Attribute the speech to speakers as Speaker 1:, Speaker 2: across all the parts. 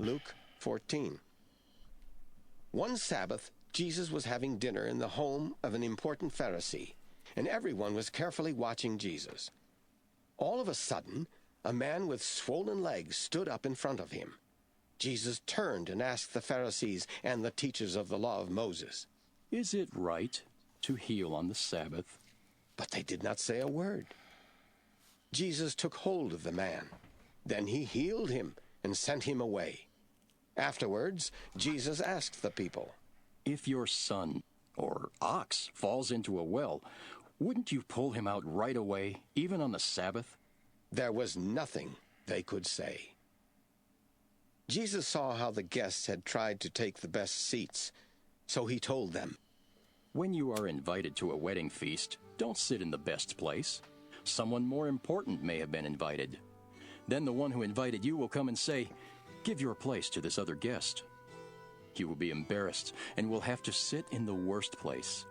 Speaker 1: Luke 14. One Sabbath, Jesus was having dinner in the home of an important Pharisee, and everyone was carefully watching Jesus. All of a sudden, a man with swollen legs stood up in front of him. Jesus turned and asked the Pharisees and the teachers of the law of Moses,
Speaker 2: "Is it right to heal on the Sabbath?"
Speaker 1: but they did not say a word. Jesus took hold of the man. Then he healed him and sent him away. Afterwards, Jesus asked the people,
Speaker 2: "If your son or ox falls into a well, wouldn't you pull him out right away, even on the Sabbath?"
Speaker 1: There was nothing they could say. Jesus saw how the guests had tried to take the best seats, so he told them,
Speaker 2: "When you are invited to a wedding feast, don't sit in the best place. Someone more important may have been invited. Then the one who invited you will come and say, 'Give your place to this other guest.' You will be embarrassed and will have to sit in the worst place.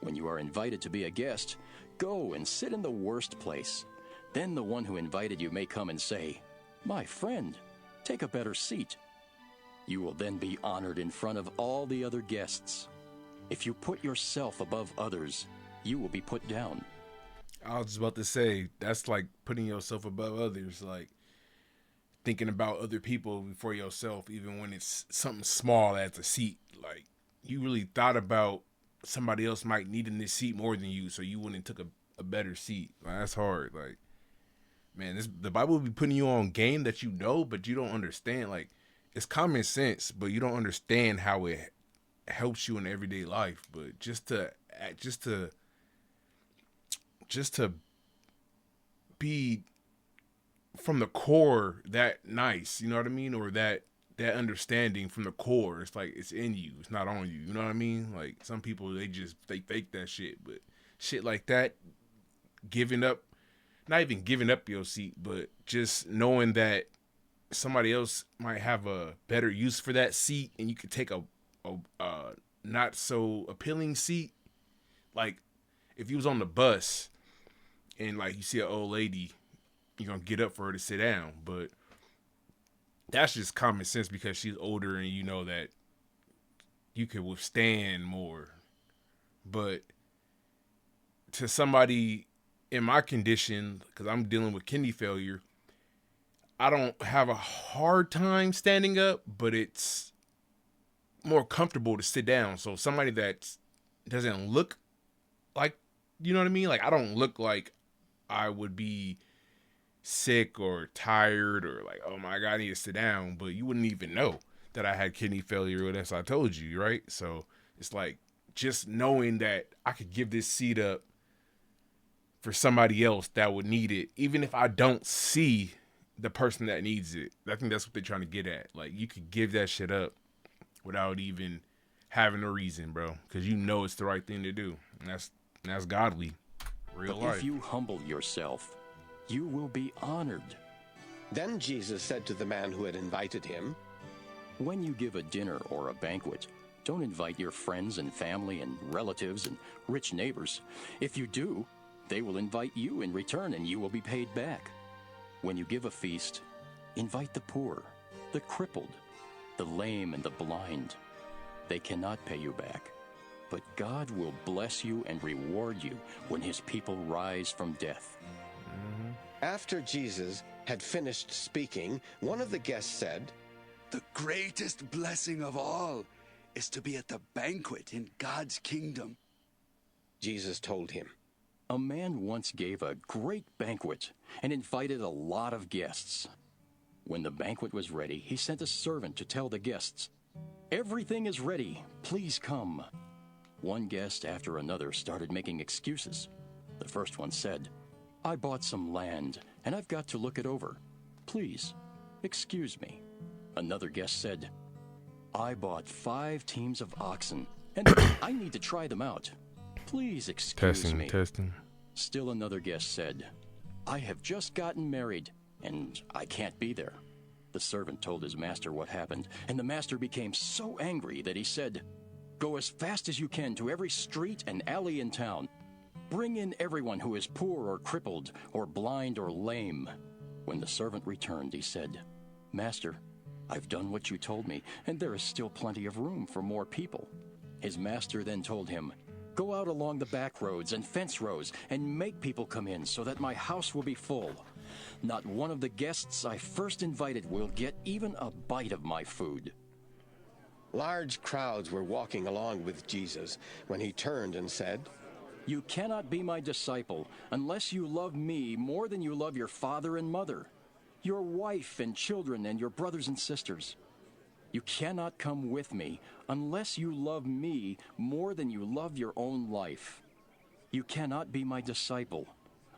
Speaker 2: When you are invited to be a guest, go and sit in the worst place. Then the one who invited you may come and say, 'My friend, take a better seat.' You will then be honored in front of all the other guests. If you put yourself above others, you will be put down."
Speaker 3: I was just about to say, that's like putting yourself above others, like thinking about other people before yourself, even when it's something small as a seat. Like, you really thought about somebody else might need in this seat more than you, so you went and took a better seat. Like, that's hard. Like, man, the Bible will be putting you on game that you know, but you don't understand. Like, it's common sense, but you don't understand how it helps you in everyday life. But just to be from the core that nice, you know what I mean? Or that understanding from the core, it's like it's in you, it's not on you, you know what I mean? Like, some people, they fake that shit, but shit like that, giving up, not even giving up your seat, but just knowing that somebody else might have a better use for that seat and you could take a not so appealing seat. Like, if you was on the bus and like you see an old lady, you're gonna get up for her to sit down, but that's just common sense because she's older and you know that you can withstand more. But to somebody in my condition, because I'm dealing with kidney failure, I don't have a hard time standing up, but it's more comfortable to sit down. So somebody that doesn't look like, you know what I mean? Like, I don't look like I would be sick or tired or like, oh my God, I need to sit down, but you wouldn't even know that I had kidney failure unless I told you, right? So it's like, just knowing that I could give this seat up for somebody else that would need it, even if I don't see the person that needs it. I think that's what they're trying to get at. Like, you could give that shit up without even having a reason, bro, because you know it's the right thing to do. And that's godly, real life.
Speaker 2: But if you humble yourself, you will be honored.
Speaker 1: Then Jesus said to the man who had invited him,
Speaker 2: When you give a dinner or a banquet, don't invite your friends and family and relatives and rich neighbors. If you do, they will invite you in return and you will be paid back. When you give a feast, invite the poor, the crippled, the lame and the blind. They cannot pay you back, but God will bless you and reward you when his people rise from death.
Speaker 1: After Jesus had finished speaking, one of the guests said,
Speaker 4: "The greatest blessing of all is to be at the banquet in God's kingdom."
Speaker 1: Jesus told him,
Speaker 2: A man once gave a great banquet and invited a lot of guests. When the banquet was ready, he sent a servant to tell the guests, "Everything is ready, please come." One guest after another started making excuses. The first one said, "I bought some land and I've got to look it over. Please, excuse me." Another guest said, "I bought 5 teams of oxen and I need to try them out. Please excuse me."
Speaker 3: Testing.
Speaker 2: Still another guest said, "I have just gotten married and I can't be there." The servant told his master what happened, and the master became so angry that he said, "Go as fast as you can to every street and alley in town. Bring in everyone who is poor or crippled or blind or lame." When the servant returned, he said, "Master, I've done what you told me, and there is still plenty of room for more people. His master then told him, Go out along the back roads and fence rows and make people come in so that my house will be full. Not one of the guests I first invited will get even a bite of my food.
Speaker 1: Large crowds were walking along with Jesus when he turned and said,
Speaker 2: You cannot be my disciple unless you love me more than you love your father and mother, your wife and children and your brothers and sisters. You cannot come with me unless you love me more than you love your own life. You cannot be my disciple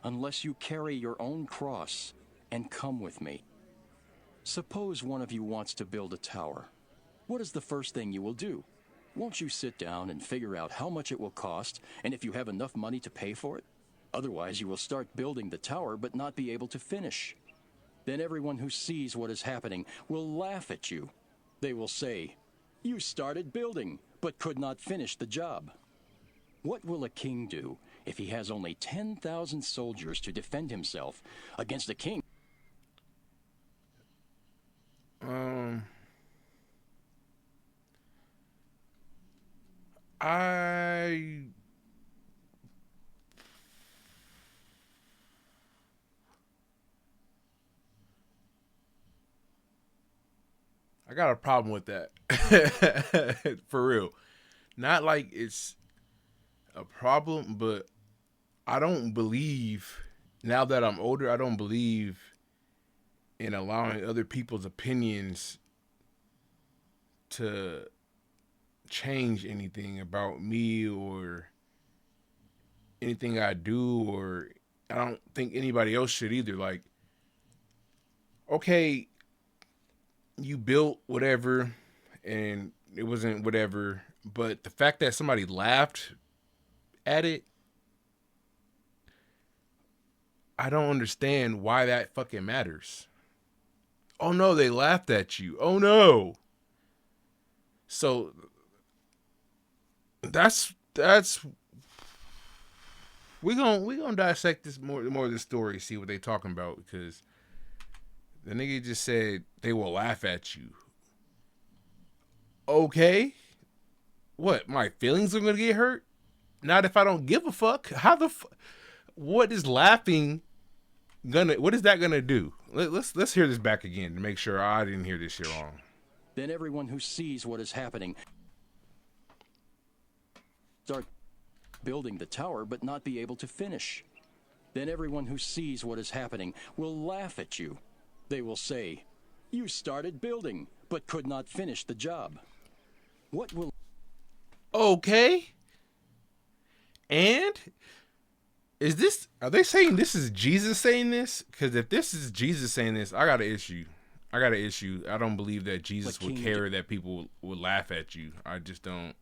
Speaker 2: unless you carry your own cross and come with me. Suppose one of you wants to build a tower. What is the first thing you will do? Won't you sit down and figure out how much it will cost and if you have enough money to pay for it? Otherwise, you will start building the tower but not be able to finish. Then everyone who sees what is happening will laugh at you. They will say, You started building, but could not finish the job. What will a king do if he has only 10,000 soldiers to defend himself against a king?
Speaker 3: I got a problem with that. For real. Not like it's a problem, but I don't believe, now that I'm older, I don't believe in allowing other people's opinions to change anything about me or anything I do, or I don't think anybody else should either. Like, okay, you built whatever and it wasn't whatever, but the fact that somebody laughed at it, I don't understand why that fucking matters. Oh no, they laughed at you. Oh no. So that's we gonna dissect this more of this story, see what they talking about, because the nigga just said they will laugh at you. Okay. What? My feelings are gonna get hurt? Not if I don't give a fuck. How the what is laughing what is that gonna do? Let's hear this back again to make sure I didn't hear this shit wrong.
Speaker 2: Then everyone who sees what is happening start building the tower but not be able to finish. Then everyone who sees what is happening will laugh at you. They will say, You started building but could not finish the job. What will...
Speaker 3: Okay. And are they saying this is Jesus saying this? Because if this is Jesus saying this, I got an issue. I don't believe that Jesus would care that people would laugh at you. I just don't.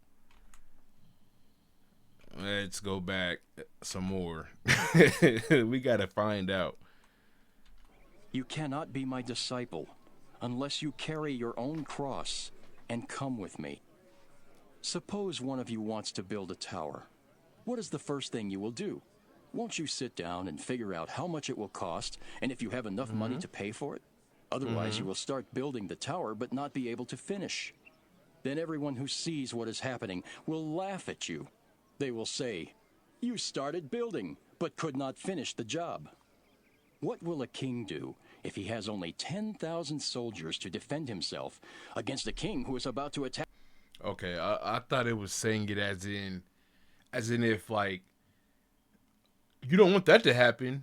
Speaker 3: Let's go back some more. We got to find out.
Speaker 2: You cannot be my disciple unless you carry your own cross and come with me. Suppose one of you wants to build a tower. What is the first thing you will do? Won't you sit down and figure out how much it will cost and if you have enough money to pay for it? Otherwise, you will start building the tower but not be able to finish. Then everyone who sees what is happening will laugh at you. They will say, You started building but could not finish the job. What will a king do if he has only 10,000 soldiers to defend himself against a king who is about to attack?
Speaker 3: Okay, I thought it was saying it as in if, like, you don't want that to happen,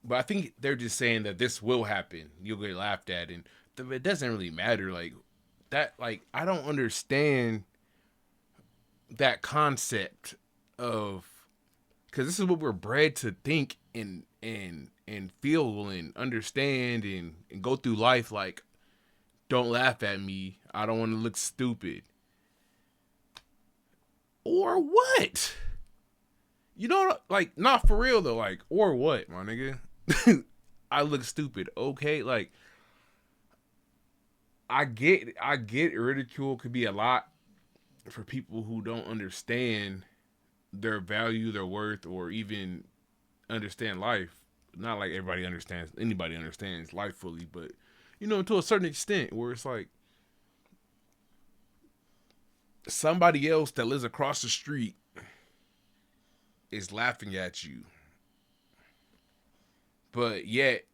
Speaker 3: but I think they're just saying that this will happen. You'll get laughed at, and it doesn't really matter. Like that, like, I don't understand that concept of, because this is what we're bred to think and feel and understand and go through life. Like, don't laugh at me. I don't want to look stupid. Or what? You know, like, not for real though. Like, or what, my nigga? I look stupid. Okay, like, I get ridicule could be a lot for people who don't understand their value, their worth, or even understand life. Not like anybody understands life fully, but, you know, to a certain extent, where it's like, somebody else that lives across the street is laughing at you, but yet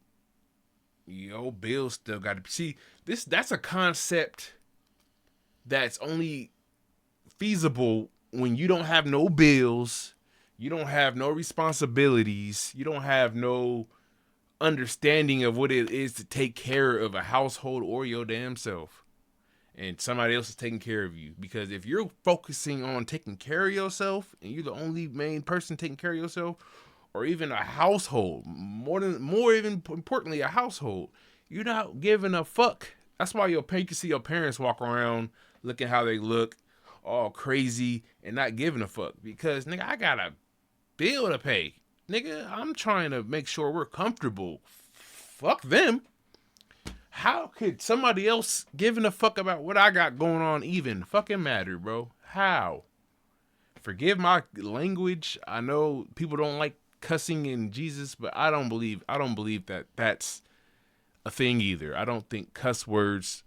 Speaker 3: your bills still got to see this. That's a concept that's only feasible when you don't have no bills, you don't have no responsibilities, you don't have no understanding of what it is to take care of a household or your damn self, and somebody else is taking care of you. Because if you're focusing on taking care of yourself and you're the only main person taking care of yourself, or even a household, more even importantly, a household, you're not giving a fuck. That's why you can see your parents walk around looking how they look, all crazy and not giving a fuck. Because nigga, I got a bill to pay. Nigga, I'm trying to make sure we're comfortable. Fuck them. How could somebody else giving a fuck about what I got going on even fucking matter, bro? How? Forgive my language. I know people don't like cussing in Jesus, but I don't believe that that's a thing either. I don't think cuss words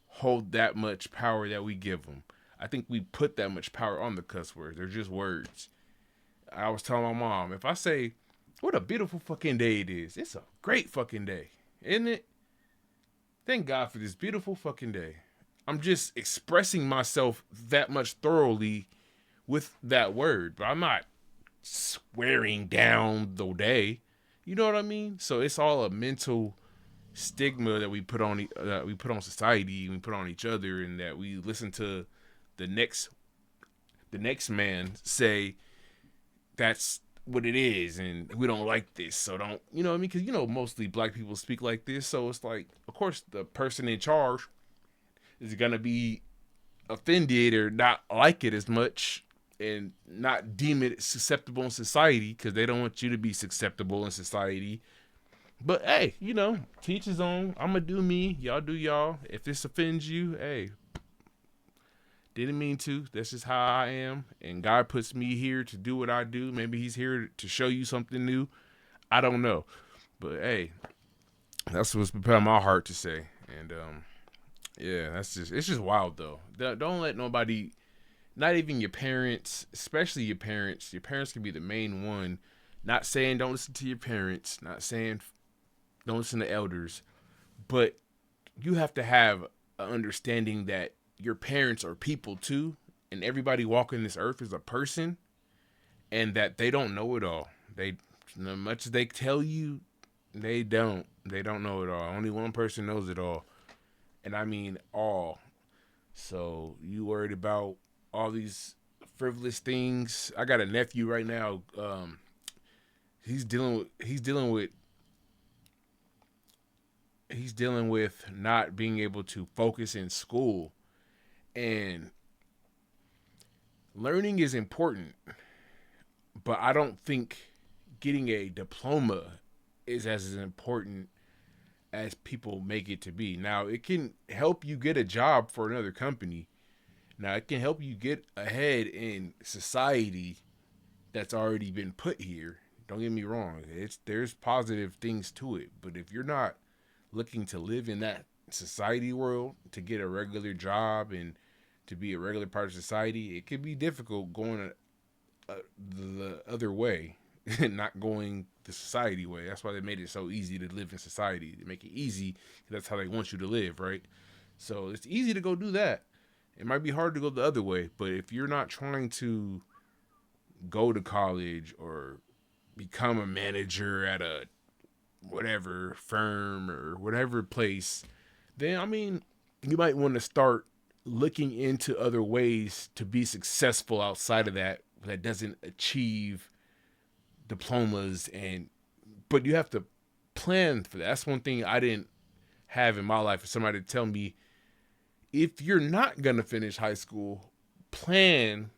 Speaker 3: hold that much power that we give them. I think we put that much power on the cuss words. They're just words. I was telling my mom, if I say, what a beautiful fucking day it is, it's a great fucking day, isn't it? Thank God for this beautiful fucking day. I'm just expressing myself that much thoroughly with that word, but I'm not swearing down the day. You know what I mean? So it's all a mental stigma that we put on society, we put on each other, and that we listen to the next man say that's what it is, and we don't like this, so don't, you know what I mean? Because mostly black people speak like this, so it's like, of course, the person in charge is gonna be offended or not like it as much, and not deem it susceptible in society, because they don't want you to be susceptible in society. But hey, teach his own. I'm gonna do me, y'all do y'all. If this offends you, hey, didn't mean to. That's just how I am. And God puts me here to do what I do. Maybe he's here to show you something new. I don't know. But hey, that's what's been put on my heart to say. And yeah, it's just wild though. Don't let nobody, not even your parents, especially your parents. Your parents can be the main one. Not saying don't listen to your parents. Not saying don't listen to elders. But you have to have an understanding that your parents are people too, and everybody walking this earth is a person, and that they don't know it all. They, as much as they tell you, they don't know it all. Only one person knows it all, and I mean all. So you worried about all these frivolous things? I got a nephew right now. He's dealing with not being able to focus in school. And learning is important, but I don't think getting a diploma is as important as people make it to be. Now, it can help you get a job for another company. Now, it can help you get ahead in society that's already been put here. Don't get me wrong. There's positive things to it. But if you're not looking to live in that society world, to get a regular job and to be a regular part of society, it could be difficult going the other way and not going the society way. That's why they made it so easy to live in society. They make it easy because that's how they want you to live, right? So it's easy to go do that. It might be hard to go the other way, but if you're not trying to go to college or become a manager at a whatever firm or whatever place, then, I mean, you might want to start looking into other ways to be successful outside of that doesn't achieve diplomas. But you have to plan for that. That's one thing I didn't have in my life, for somebody to tell me, if you're not gonna finish high school, plan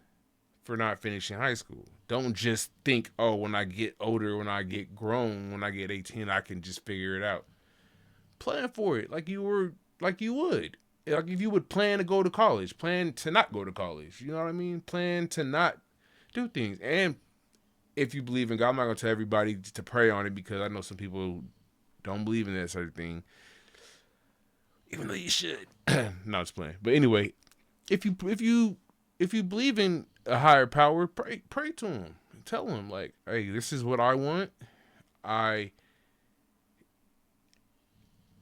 Speaker 3: for not finishing high school. Don't just think, oh, when I get older, when I get grown, when I get 18, I can just figure it out. Plan for it like you would. Like if you would plan to go to college, plan to not go to college. You know what I mean? Plan to not do things. And if you believe in God, I'm not going to tell everybody to pray on it, because I know some people don't believe in that sort of thing. Even though you should. No, it's playing. But anyway, if you believe in a higher power, pray to him. Tell him like, hey, this is what I want. I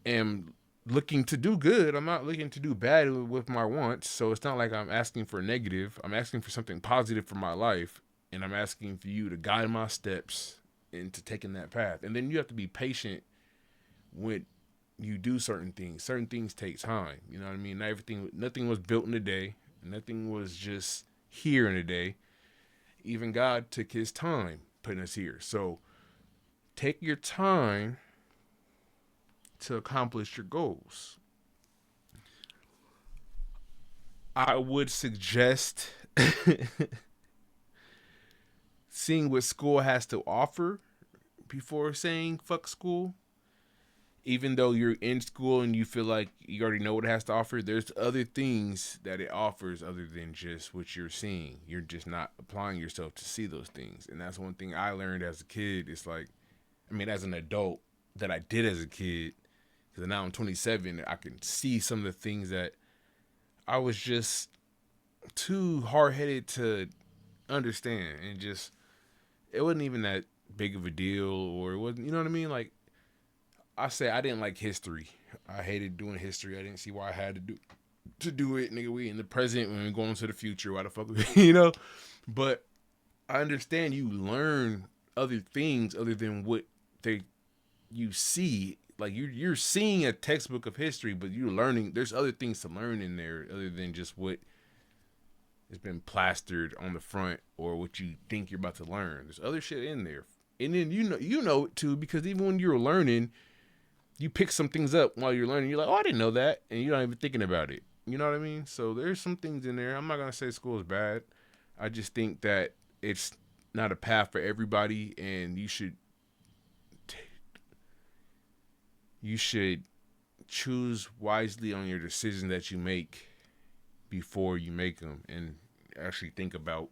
Speaker 3: am looking to do good. I'm not looking to do bad with my wants. So it's not like I'm asking for negative. I'm asking for something positive for my life, and I'm asking for you to guide my steps into taking that path. And then you have to be patient when you do certain things. Certain things take time. You know what I mean? Nothing was built in a day. Nothing was just here in a day. Even God took his time putting us here. So take your time to accomplish your goals. I would suggest seeing what school has to offer before saying fuck school. Even though you're in school and you feel like you already know what it has to offer, there's other things that it offers other than just what you're seeing. You're just not applying yourself to see those things. And that's one thing I learned as a kid. It's like, I mean, as an adult that I did as a kid, because now I'm 27, I can see some of the things that I was just too hard-headed to understand. And just, it wasn't even that big of a deal, or it wasn't, you know what I mean? Like, I say I didn't like history. I hated doing history. I didn't see why I had to do it. Nigga, we in the present when we going to the future. Why the fuck, you know? But I understand you learn other things other than what you see. Like you're seeing a textbook of history, but you're learning. There's other things to learn in there other than just what has been plastered on the front or what you think you're about to learn. There's other shit in there, and then you know it too, because even when you're learning, you pick some things up while you're learning. You're like, oh, I didn't know that, and you're not even thinking about it. You know what I mean? So there's some things in there. I'm not gonna say school is bad. I just think that it's not a path for everybody, and you should choose wisely on your decisions that you make before you make them, and actually think about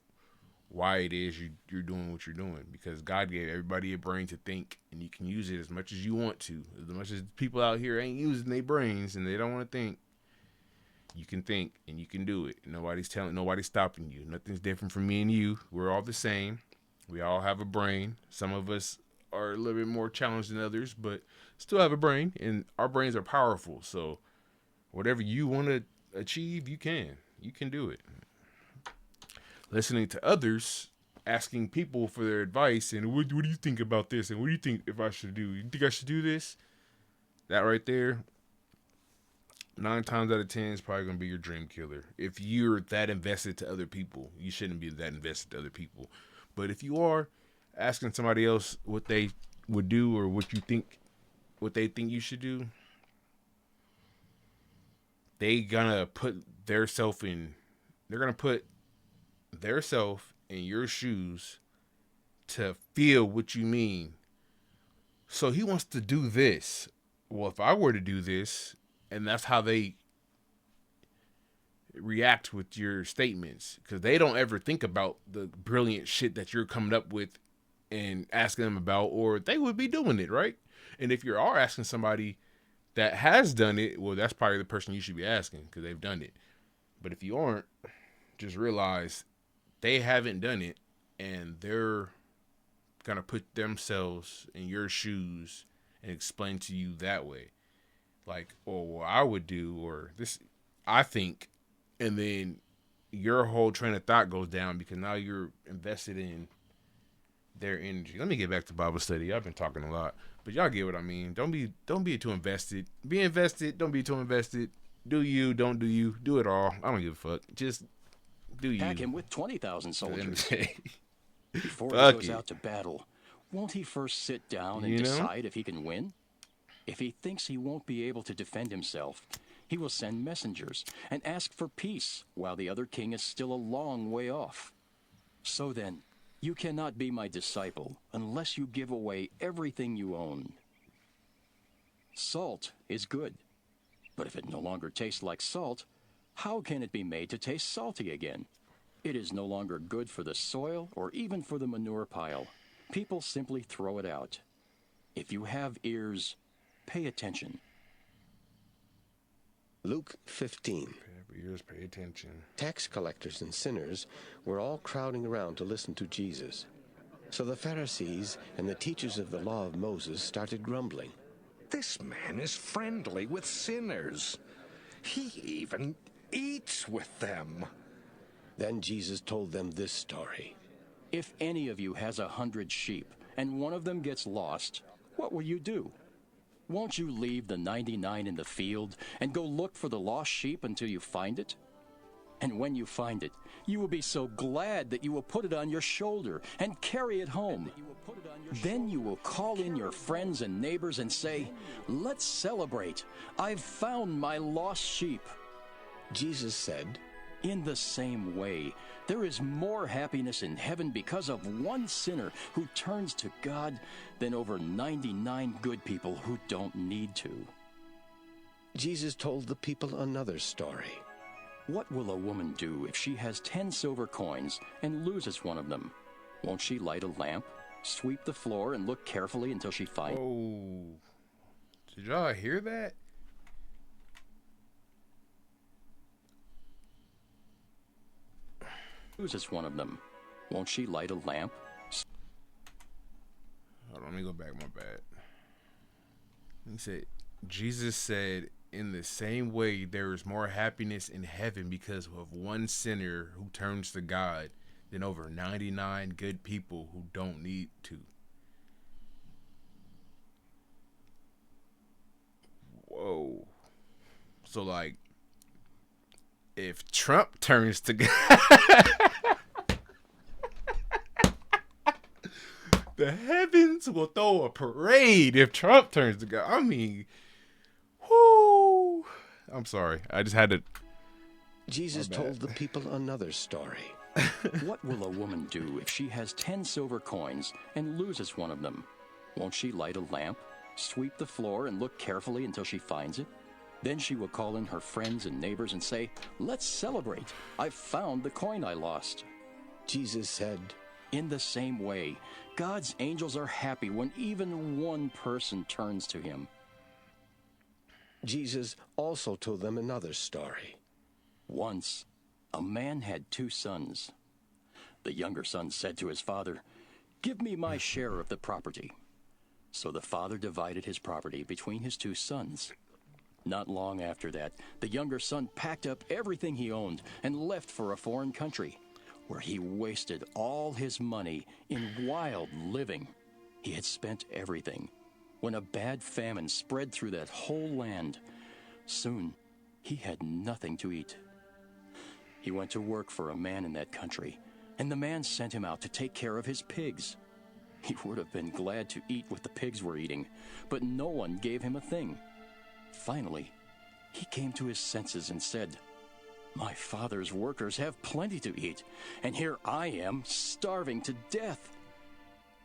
Speaker 3: why it is you're doing what you're doing, because God gave everybody a brain to think, and you can use it as much as you want to. As much as people out here ain't using their brains and they don't want to think, you can think and you can do it. Nobody's stopping you. Nothing's different from me and you. We're all the same. We all have a brain. Some of us are a little bit more challenged than others, but still have a brain, and our brains are powerful. So whatever you want to achieve, you can do it. Listening to others, asking people for their advice, and what do you think about this, and what do you think if I should do? You think I should do this? That right there, 9 times out of 10 is probably going to be your dream killer. If you're that invested to other people, you shouldn't be that invested to other people. But if you are, asking somebody else what they would do or what they think you should do, they're going to put their self in your shoes to feel what you mean. So he wants to do this. Well, if I were to do this, and that's how they react with your statements, because they don't ever think about the brilliant shit that you're coming up with and asking them about, or they would be doing it, right? And if you are asking somebody that has done it, well, that's probably the person you should be asking, because they've done it. But if you aren't, just realize they haven't done it, and they're gonna put themselves in your shoes and explain to you that way, like, oh, what I would do, or this, I think, and then your whole train of thought goes down because now you're invested in their energy. Let me get back to Bible study. I've been talking a lot, but y'all get what I mean. Don't be too invested. Be invested. Don't be too invested. Do you? Don't do you? Do it all. I don't give a fuck. Just do you.
Speaker 2: Pack him with 20,000 soldiers. Before he goes out to battle, won't he first sit down and decide if he can win? If he thinks he won't be able to defend himself, he will send messengers and ask for peace while the other king is still a long way off. So then, you cannot be my disciple unless you give away everything you own. Salt is good, but if it no longer tastes like salt, how can it be made to taste salty again? It is no longer good for the soil or even for the manure pile. People simply throw it out. If you have ears, pay attention.
Speaker 1: Luke 15.
Speaker 3: Ears, pay attention.
Speaker 1: Tax collectors and sinners were all crowding around to listen to Jesus. So the Pharisees and the teachers of the law of Moses started grumbling.
Speaker 5: This man is friendly with sinners. He even eats with them.
Speaker 1: Then Jesus told them this story.
Speaker 2: If any of you has 100 sheep, and one of them gets lost, what will you do? Won't you leave the 99 in the field and go look for the lost sheep until you find it? And when you find it, you will be so glad that you will put it on your shoulder and carry it home. Then you will call in your friends and neighbors and say, "Let's celebrate. I've found my lost sheep."
Speaker 1: Jesus said,
Speaker 2: In the same way, there is more happiness in heaven because of one sinner who turns to God than over 99 good people who don't need to.
Speaker 1: Jesus told the people another story.
Speaker 2: What will a woman do if she has 10 silver coins and loses one of them? Won't she light a lamp, sweep the floor, and look carefully until she finds
Speaker 3: Oh, did y'all hear that?
Speaker 2: loses one of them? Won't she light a lamp?
Speaker 3: Hold on, let me go back. My bad. He said, Jesus said, in the same way, there is more happiness in heaven because of one sinner who turns to God than over 99 good people who don't need to. Whoa. So, like, if Trump turns to God, the heavens will throw a parade if Trump turns to God. I mean, whoo. I'm sorry. I just had to.
Speaker 1: Jesus told the people another story.
Speaker 2: What will a woman do if she has 10 silver coins and loses one of them? Won't she light a lamp, sweep the floor, and look carefully until she finds it? Then she will call in her friends and neighbors and say, "Let's celebrate. I've found the coin I lost."
Speaker 1: Jesus said,
Speaker 2: In the same way, God's angels are happy when even one person turns to him.
Speaker 1: Jesus also told them another story.
Speaker 2: Once, a man had 2 sons. The younger son said to his father, "Give me my share of the property." So the father divided his property between his 2 sons. Not long after that, the younger son packed up everything he owned and left for a foreign country, where he wasted all his money in wild living. He had spent everything when a bad famine spread through that whole land. Soon, he had nothing to eat. He went to work for a man in that country, and the man sent him out to take care of his pigs. He would have been glad to eat what the pigs were eating, but no one gave him a thing. Finally, he came to his senses and said, "My father's workers have plenty to eat, and here I am, starving to death.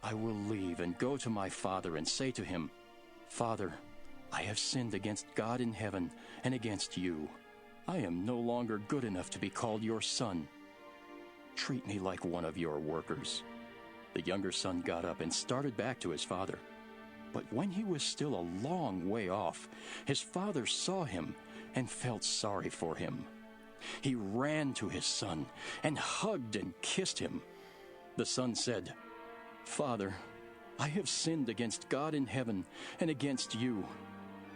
Speaker 2: I will leave and go to my father and say to him, 'Father, I have sinned against God in heaven and against you. I am no longer good enough to be called your son. Treat me like one of your workers.' The younger son got up and started back to his father. But when he was still a long way off, his father saw him and felt sorry for him. He ran to his son and hugged and kissed him. The son said, 'Father, I have sinned against God in heaven and against you.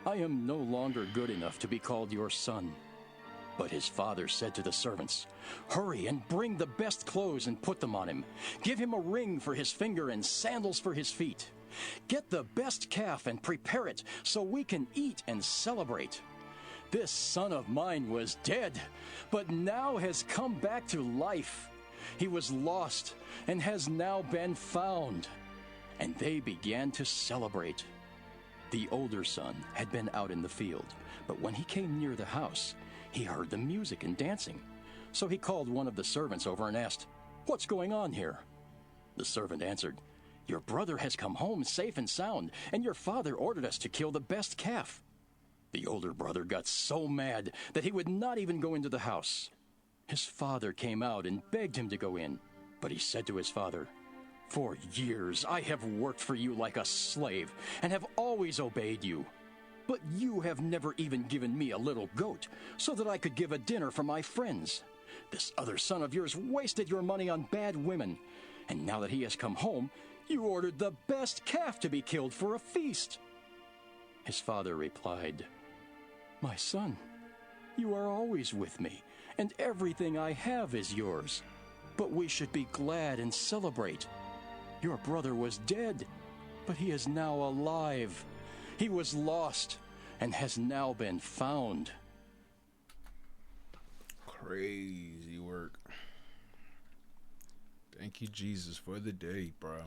Speaker 2: I am no longer good enough to be called your son.' But his father said to the servants, 'Hurry and bring the best clothes and put them on him. Give him a ring for his finger and sandals for his feet. Get the best calf and prepare it so we can eat and celebrate. This son of mine was dead, but now has come back to life. He was lost and has now been found.' And they began to celebrate. The older son had been out in the field, but when he came near the house, he heard the music and dancing. So he called one of the servants over and asked, 'What's going on here?' The servant answered, 'Your brother has come home safe and sound, and your father ordered us to kill the best calf.' The older brother got so mad that he would not even go into the house. His father came out and begged him to go in, but he said to his father, 'For years I have worked for you like a slave and have always obeyed you. But you have never even given me a little goat, so that I could give a dinner for my friends. This other son of yours wasted your money on bad women, and now that he has come home, you ordered the best calf to be killed for a feast." His father replied, "My son, you are always with me, and everything I have is yours. But we should be glad and celebrate. Your brother was dead, but he is now alive. He was lost and has now been found."
Speaker 3: Crazy work. Thank you, Jesus, for the day, bro.